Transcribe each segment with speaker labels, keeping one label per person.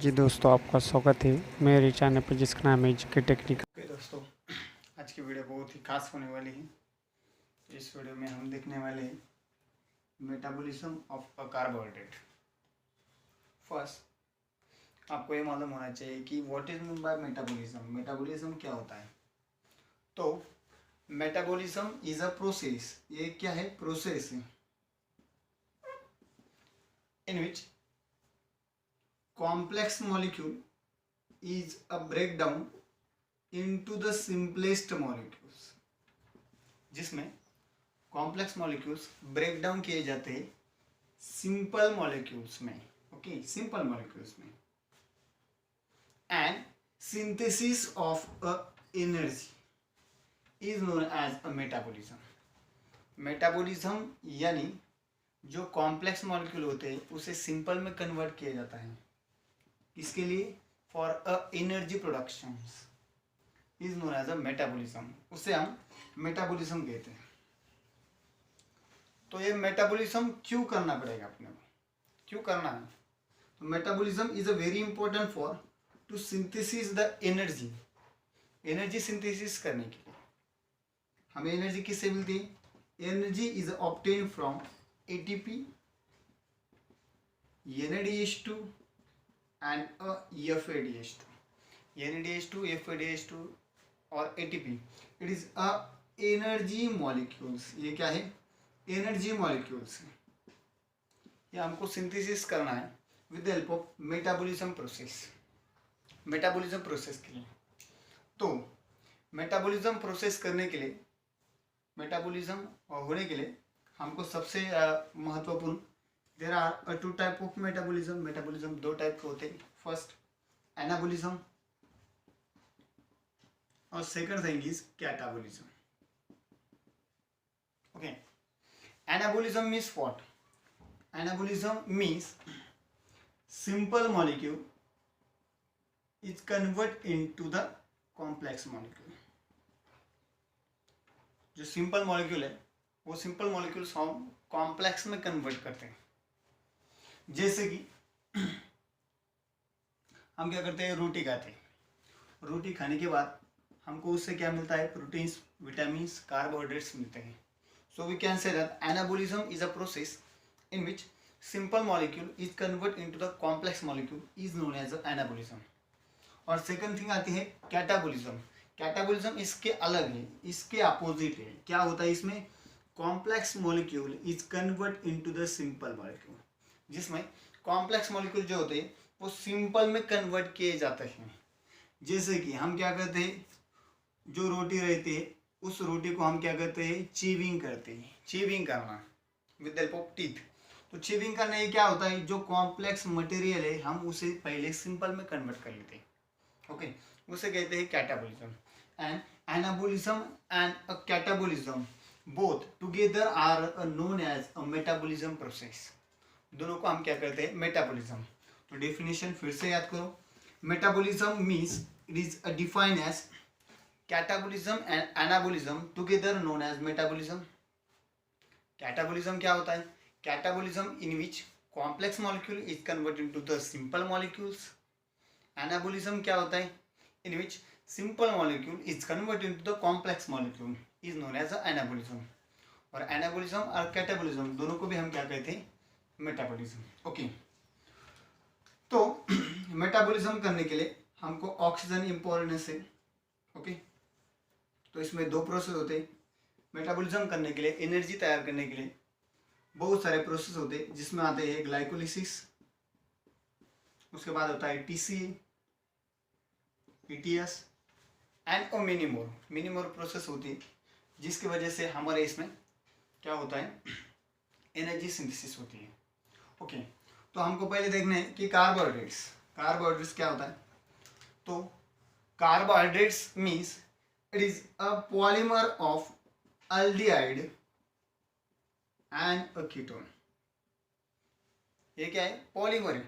Speaker 1: जी दोस्तों, आपका स्वागत है मेरे चैनल पर जिसका नाम है जीके टेक्निकल।
Speaker 2: ओके दोस्तों, आज की वीडियो बहुत ही खास होने वाली है। इस वीडियो में हम देखने वाले हैं metabolism of a carbohydrate. First, आपको ये मालूम होना चाहिए कि what is mean by metabolism. Metabolism क्या होता है? तो मेटाबॉलिज्म इज अ प्रोसेस। ये क्या है? प्रोसेस है in which complex molecule is a breakdown into the simplest molecules, जिसमें कॉम्प्लेक्स मॉलिक्यूल्स ब्रेक डाउन किए जाते हैं सिंपल मॉलिक्यूल्स में। ओके, सिंपल मॉलिक्यूल्स में। And synthesis of a energy is known as a metabolism. Metabolism यानी जो complex molecule होते हैं उसे सिंपल में कन्वर्ट किया जाता है। इसके लिए for a energy production is known as a metabolism. उसे हम मेटाबॉलिज्म कहते हैं। तो ये मेटाबॉलिज्म क्यों करना पड़ेगा अपने को? क्यों करना है? तो metabolism is a very important for to synthesis the energy. Energy synthesis करने के लिए हमें एनर्जी किससे मिलती है? Energy is obtain from ATP, NADH2 and FADH2। NADH2, FADH2 और ATP, it is a energy molecules. ये क्या है? Energy molecules. ये हमको सिंथेसिस करना है with the help of metabolism process. Metabolism process के लिए तो मेटाबॉलिज्म प्रोसेस करने के लिए, मेटाबॉलिज्म होने के लिए हमको सबसे महत्वपूर्ण, there are two type of metabolism. Metabolism दो टाइप के होते हैं। फर्स्ट एनाबॉलिज्म और second thing is catabolism. Okay, anabolism means what? Anabolism means simple molecule is convert into the complex molecule। जो सिंपल मॉलिक्यूल है वो सिंपल मॉलिक्यूल्स हम complex में कन्वर्ट करते हैं। जैसे कि हम क्या करते हैं? रोटी खाते हैं। रोटी खाने के बाद हमको उससे क्या मिलता है? प्रोटीन्स, विटामिन्स, कार्बोहाइड्रेट्स मिलते हैं। So we can say that anabolism is a process in which simple molecule is convert into the complex molecule is known as anabolism। और सेकंड थिंग आती है कैटाबोलिज्म। कैटाबोलिज्म इसके अलग है, इसके अपोजिट है। क्या होता है इसमें? Complex molecule is convert into the simple molecule, जिसमें कॉम्प्लेक्स मॉलिक्यूल जो होते हैं वो सिंपल में कन्वर्ट किए जाते हैं। जैसे कि हम क्या करते हैं? जो रोटी रहती है उस रोटी को हम क्या करते हैं? चीविंग करते हैं। चीविंग करना with the help of teeth. तो चीविंग करने से क्या होता है? जो कॉम्प्लेक्स मटेरियल है हम उसे पहले सिंपल में कन्वर्ट कर लेते हैं। ओके, उसे कहते हैं catabolism. And anabolism and a catabolism both together are known as a metabolism process. दोनों को हम क्या करते हैं? मेटाबोलिज्म। तो डेफिनेशन फिर से याद करो। Metabolism means it is defined as catabolism and anabolism together known as metabolism. Catabolism क्या होता है? Catabolism in which complex molecule is converted into the simple molecules. Anabolism क्या होता है? In which simple molecule is converted into the complex molecule is known as anabolism. और anabolism और catabolism दोनों को भी हम क्या कहते हैं? मेटाबोलिज्म। ओके, तो मेटाबोलिज्म करने के लिए हमको ऑक्सीजन इंपॉर्टेंस है। ओके, तो इसमें दो प्रोसेस होते हैं। मेटाबॉलिज्म करने के लिए, एनर्जी तैयार करने के लिए बहुत सारे प्रोसेस होते हैं, जिसमें आते हैं ग्लाइकोलिसिस, उसके बाद होता है TCA, PTS and many more process होती है, जिसकी वजह से हमारे इसमें क्या होता है? एनर्जी सिंथेसिस होती है। ओके, तो हमको पहले देखना है कि कार्बोहाइड्रेट्स क्या होता है। तो carbohydrates means it is a polymer of aldehyde and a ketone. ये क्या है? पॉलीमर है,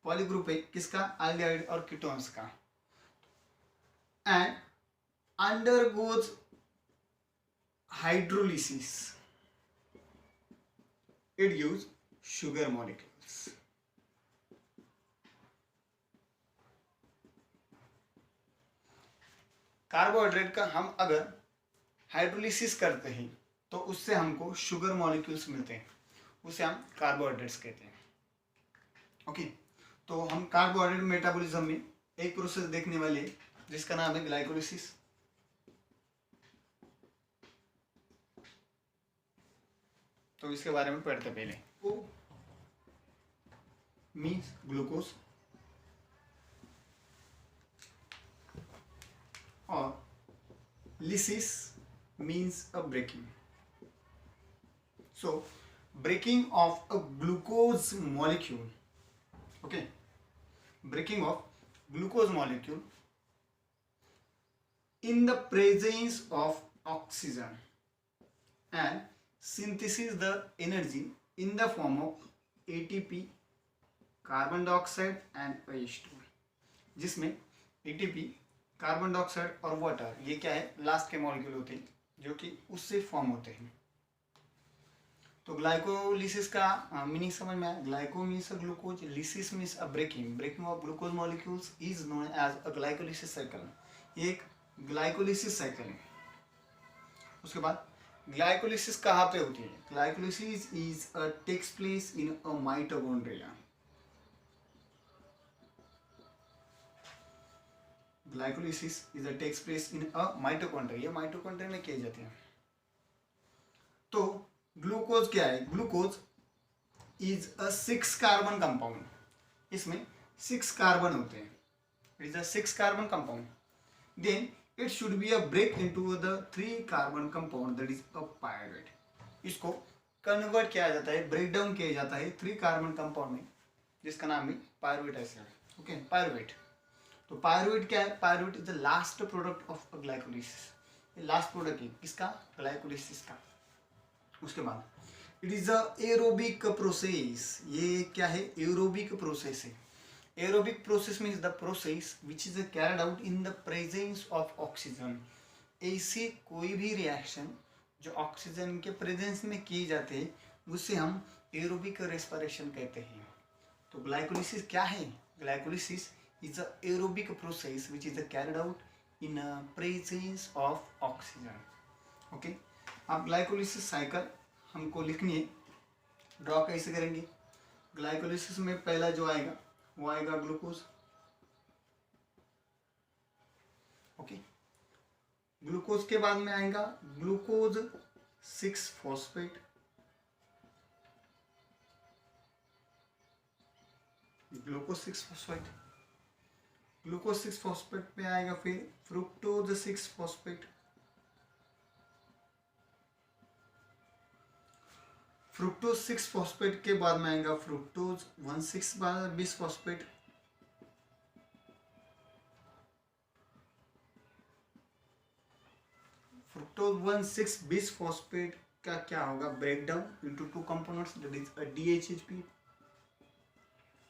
Speaker 2: पॉलीग्रुप है किसका? अल्डिहाइड और कीटोन्स का। And undergoes hydrolysis, it gives sugar molecules. Carbohydrate का हम अगर हाइड्रोलिसिस करते हैं तो उससे हमको शुगर मॉलिक्यूल्स मिलते हैं, उसे हम कार्बोहाइड्रेट्स कहते हैं। ओके, तो हम कार्बोहाइड्रेट मेटाबॉलिज्म में एक प्रोसेस देखने वाले हैं जिसका नाम है ग्लाइकोलिसिस। तो इसके बारे में पढ़ते पहले। ओ मीन्स ग्लूकोज और lysis means a breaking. So breaking of a glucose molecule, okay, breaking of glucose molecule in the presence of oxygen and synthesis the energy in the form of ATP, carbon dioxide and H2, जिसमें ATP, carbon dioxide और water ये क्या है, last के molecule होते हैं जो कि उससे फॉर्म होते हैं। तो ग्लाइकोलिसिस का मीनिंग समझ में आया। Glyco means a glucose, lysis means a breaking of glucose molecules is known as a glycolysis cycle. ये एक ग्लाइकोलिसिस साइकिल है। उसके बाद ग्लाइकोलिसिस कहाँ पे होती है? Glycolysis is a takes place in a mitochondria. Glycolysis is a takes place in a mitochondria. ये माइटोकॉन्ड्रिया में किए जाते हैं। तो ग्लूकोज क्या है? Glucose is a 6 carbon compound. इसमें 6 कार्बन होते हैं। It is a 6 carbon compound. Then it should be a break into the 3 carbon compound that is a pyruvate. इसको कन्वर्ट किया जाता है, ब्रेक डाउन किया जाता है 3 कार्बन कंपाउंड में, जिसका नाम है पायरुवेट एसिड। Okay, pyruvate. तो पायरुवेट क्या है? Pyruvate is the last product of glycolysis. ये लास्ट प्रोडक्ट है किसका? ग्लाइकोलिसिस का। उसके बाद it is a aerobic process. ये क्या है? एरोबिक प्रोसेस है। Aerobic process means the process which is carried out in the presence of oxygen. ऐसी कोई भी रिएक्शन जो ऑक्सीजन के प्रेजेंस में किए जाते हैं उसे हम एरोबिक रेस्पिरेशन कहते हैं। तो ग्लाइकोलिसिस क्या है? Glycolysis is a aerobic process which is carried out in a presence of oxygen. Okay, अब ग्लाइकोलिसिस साइकिल हमको लिखनी है। ड्रॉ कैसे करेंगे? ग्लाइकोलिसिस में पहला जो आएगा वो आएगा ग्लूकोज। ओके, ग्लूकोज के बाद में आएगा glucose 6 phosphate. Glucose 6 phosphate. Glucose 6 phosphate पे आएगा फिर फ्रुक्टोज 6 फॉस्फेट। फ्रुक्टोज 6 फॉस्फेट के बाद में आएगा फ्रुक्टोज 1,6 फॉस्फेट। फ्रुक्टोज 1,6 फॉस्फेट का क्या होगा? Break down into 2 components that is a DHHP,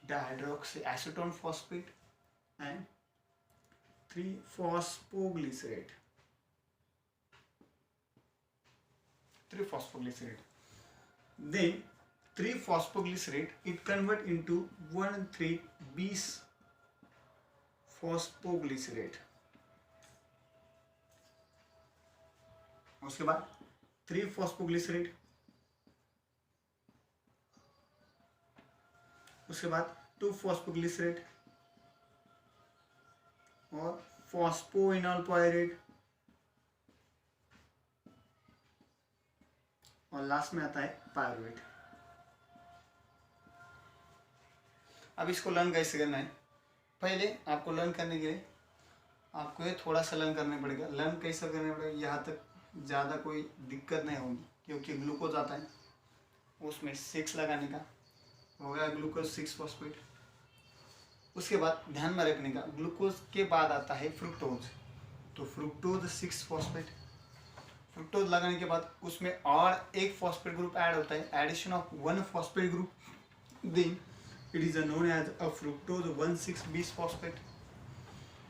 Speaker 2: dihydroxy acetone phosphate and 3-phosphoglycerate. 3-phosphoglycerate. Then 3-phosphoglycerate it convert into 1,3-bis-phosphoglycerate. उसके बाद 3-phosphoglycerate, उसके बाद 2-phosphoglycerate और फॉस्फोइनॉल पायरेट और लास्ट में आता है पायरुवेट। अब इसको लर्न कैसे करना है? पहले आपको लर्न करने के लिए आपको ये थोड़ा सा लर्न करना पड़ेगा। लर्न कैसे करना पड़ेगा? यहाँ तक ज़्यादा कोई दिक्कत नहीं होगी क्योंकि ग्लूकोज आता है, उसमें 6 लगाने का हो गया ग्लूकोज 6 फॉस्फेट। उसके बाद ध्यान में रखने का, ग्लूकोज के बाद आता है फ्रुक्टोज। तो फ्रुक्टोज 6 फॉस्फेट। फ्रुक्टोज लगाने के बाद उसमें और एक फॉस्फेट ग्रुप ऐड होता है, addition of 1 phosphate group, then it is known as a fructose 1,6-bis phosphate.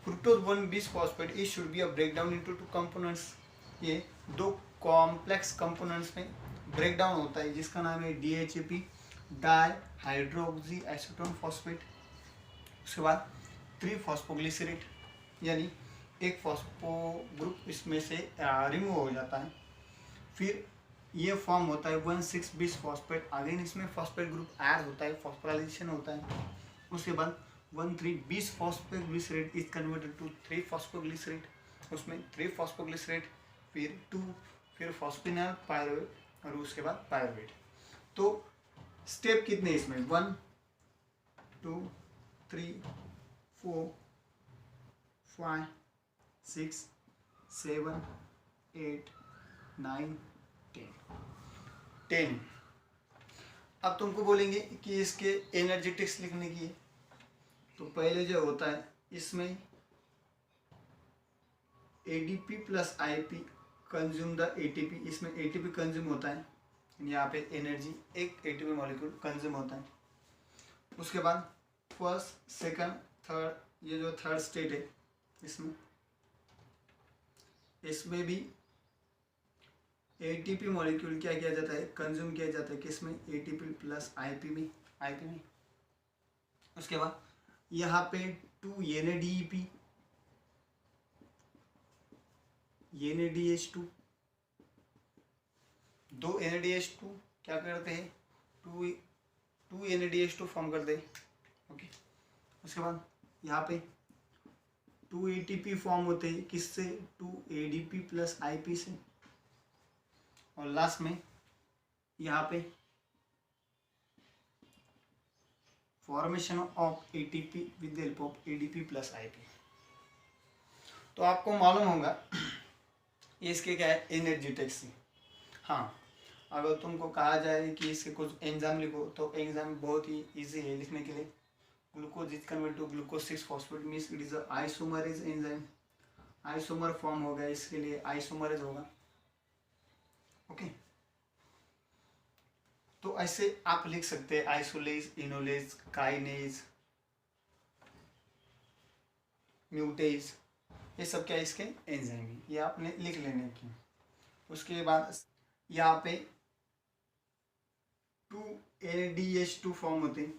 Speaker 2: Fructose 1,bis phosphate it should be a break down into 2 components. ये 2 कॉम्प्लेक्स कंपोनेंट्स में ब्रेक डाउन होता है जिसका नाम है DHAP, dihydroxy acetone phosphate. उसके बाद 3-phosphoglycerate यानी एक फॉस्फो ग्रुप इसमें से रिमूव हो जाता है। फिर ये फॉर्म होता है 1,6 बिस फॉस्फेट, अगेन इसमें फॉस्फेट ग्रुप ऐड होता है, फॉस्फोराइलेशन होता है। उसके बाद 1,3 bis phosphoglycerate is converted to 3 phosphoglycerate, उसमें 3 फॉस्फोग्लिसरेट, फिर 2, फिर फॉस्फिनल पायरुवेट और उसके बाद पायरुवेट। तो स्टेप कितने इसमें 1 2 3 4 5 6 7 8 9 10। अब तुमको बोलेंगे कि इसके एनर्जेटिक्स लिखने की है, तो पहले जो होता है इसमें ADP plus IP consume the ATP, इसमें एटीपी कंज्यूम होता है, यहाँ पे एनर्जी एक एटीपी मॉलिक्यूल कंज्यूम होता है। उसके बाद फर्स्ट सेकंड थर्ड, ये जो थर्ड स्टेट है इसमें भी एटीपी मॉलिक्यूल क्या किया जाता है, कंज्यूम किया जाता है, किसमें एटीपी प्लस आईपी में। उसके बाद यहाँ पे 2 NADP NADH2, 2 NADH2 क्या करते हैं, 2 NADH2 फॉर्म करते हैं। ओके, उसके बाद यहाँ पे 2 ATP फॉर्म होते हैं, किससे, 2 ADP प्लस IP से। और लास्ट में यहाँ पे formation of ATP with the help of ADP plus IP। तो आपको मालूम होगा इसके क्या है एनर्जेटिक्स। हाँ, अगर तुमको कहा जाए कि इसके कुछ एंजाइम लिखो तो एंजाइम बहुत ही इजी है लिखने के लिए। Glucose is convert to glucose 6 phosphate means it is isomerase enzyme, isomer form हो गया, इसके लिए आइसोमरेज होगा। ओके, तो ऐसे आप लिख सकते हैं आइसोलेज, इनोलेज, काइनेज, म्यूटेज, ये सब क्या इसके एंजाइम है, ये आपने लिख लेने की। उसके बाद यहाँ पे 2 NADH2 फॉर्म होते हैं।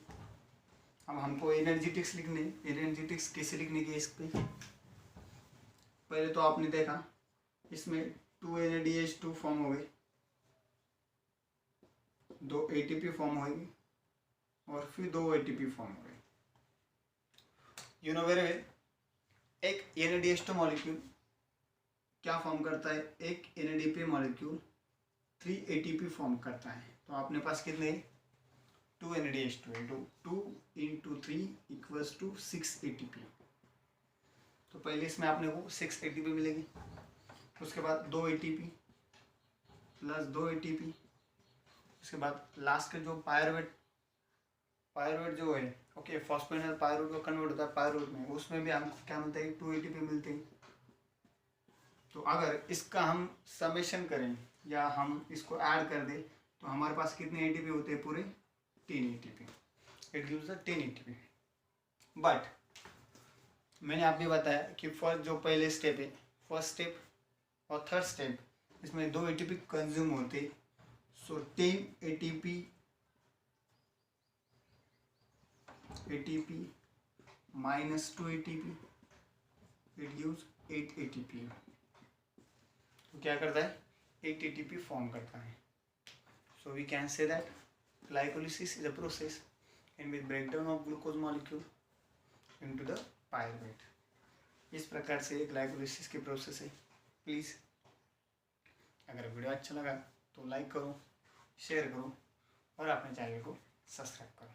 Speaker 2: अब हमको एनर्जेटिक्स लिखने, एनर्जेटिक्स कैसे लिखने की इस पे, पहले तो आपने देखा इसमें 2 NADH2 फॉर्म हो गए, 2 ATP फॉर्म हो गई और फिर 2 ATP फॉर्म हो गए। यू नो वेरी वेल, एक NADH2 मॉलिक्यूल क्या फॉर्म करता है, एक NADP मॉलिक्यूल 3 ATP फॉर्म करता है। तो आपने पास कितने 2 NADH2 है, 2 × 3 = 6 ATP। तो पहले इसमें आपने को 6 ATP मिलेगी, उसके बाद 2 ATP प्लस 2 ATP, उसके बाद लास्ट के जो पायरुवेट जो है, ओके, फॉस्फेनल पायरुवेट को कन्वर्ट होता है पायरुवेट में, उसमें भी हमको क्या मिलता है 2 ATP मिलते हैं। तो अगर इसका हम समेशन करें या हम इसको ऐड कर दें तो हमारे पास कितने ATP होते हैं, पूरे 10 ATP। It gives the 10 ATP। But मैंने आपको बताया कि फर्स्ट जो पहले स्टेप है, फर्स्ट स्टेप और थर्ड स्टेप, इसमें 2 ATP कंज्यूम होते, सो 10 ATP minus 2 ATP, it gives 8 ATP। तो क्या करता है 8 ATP फॉर्म करता है। So we can say that glycolysis is a process in which breakdown of glucose molecule into the pyruvate. इस प्रकार से ग्लाइकोलिसिस की प्रोसेस है। प्लीज़ अगर वीडियो अच्छा लगा तो लाइक करो, शेयर करो और अपने चैनल को सब्सक्राइब करो।